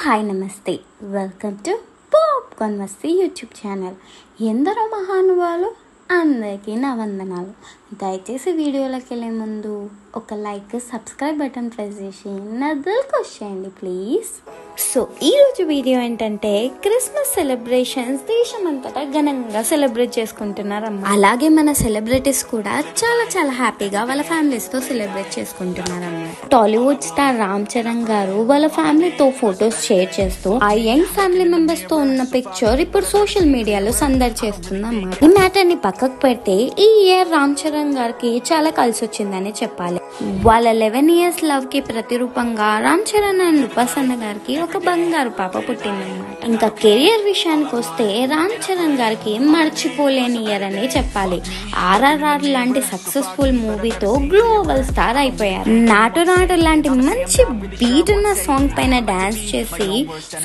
Hi నమస్తే, welcome to popcorn Masti YouTube channel. ఎందరో మహానుభావులు, అందరికీ నా వందనాలు. దయచేసి వీడియోలోకి వెళ్ళే ముందు ఒక లైక్, సబ్స్క్రైబ్ బటన్ ప్రెస్ చేసి నా దిల్కి వచ్చేయండి ప్లీజ్. సో ఈరోజు వీడియో ఏంటంటే క్రిస్మస్ సెలబ్రేషన్స్ దేశమంతటా ఘనంగా సెలబ్రేట్ చేసుకుంటున్నారమ్మా. అలాగే మన సెలబ్రిటీస్ కూడా చాలా చాలా హ్యాపీగా వాళ్ళ ఫ్యామిలీస్తో సెలబ్రేట్ చేసుకుంటున్నారన్నమాట. టాలీవుడ్ స్టార్ రామ్ చరణ్ గారు వాళ్ళ ఫ్యామిలీతో ఫొటోస్ షేర్ చేస్తూ ఆ యంగ్ ఫ్యామిలీ మెంబర్స్ తో ఉన్న పిక్చర్ ఇప్పుడు సోషల్ మీడియాలో సందడి చేస్తుందన్నమాట. ఈ మ్యాటర్ ని పక్కకు పెడితే ఈ ఇయర్ రామ్ చరణ్ గారికి చాలా కలిసి వచ్చిందని చెప్పాలి. వాళ్ళ 11 years లవ్ కి ప్రతిరూపంగా రామ్ చరణ్ అండ్ ఉపాసన్న గారికి ఒక బంగారు పాప పుట్టిందన్నమాట. ఇంకా కెరియర్ విషయానికి వస్తే రామ్ చరణ్ గారికి మర్చిపోలేని ఇయర్ అని చెప్పాలి. RRR లాంటి సక్సెస్ఫుల్ మూవీతో గ్లోబల్ స్టార్ అయిపోయారు. నాటు నాటు లాంటి మంచి బీట్ ఉన్న సాంగ్ పైన డాన్స్ చేసి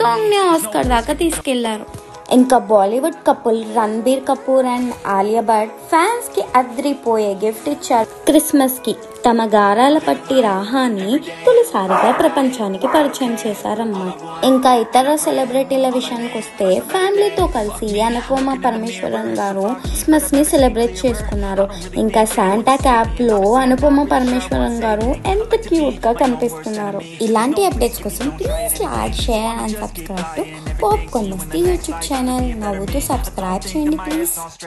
సాంగ్ ని ఆస్కర్ దాకా తీసుకెళ్లారు. ఇంకా Bollywood couple Ranbir Kapoor and Alia Bhatt fans కి అద్రిపోయే గిఫ్ట్ ఇచ్చారు. క్రిస్మస్ కి తమ గారాల పట్టి రాహాని తొలిసారిగా ప్రపంచానికి పరిచయం చేశారన్నమాట. ఇంకా ఇతర సెలబ్రిటీల విషయానికి వస్తే ఫ్యామిలీతో కలిసి అనుపమ పరమేశ్వరన్ గారు క్రిస్మస్ ని సెలబ్రేట్ చేసుకున్నారు. ఇంకా శాంటా క్యాప్ లో అనుపమ పరమేశ్వరన్ గారు ఎంత క్యూట్ గా కనిపిస్తున్నారు. ఇలాంటి అప్డేట్స్ కోసం please like, share and subscribe to popcorn Masti YouTube channel. నవ్వుతూ సబ్స్క్రైబ్ చేయండి ప్లీజ్.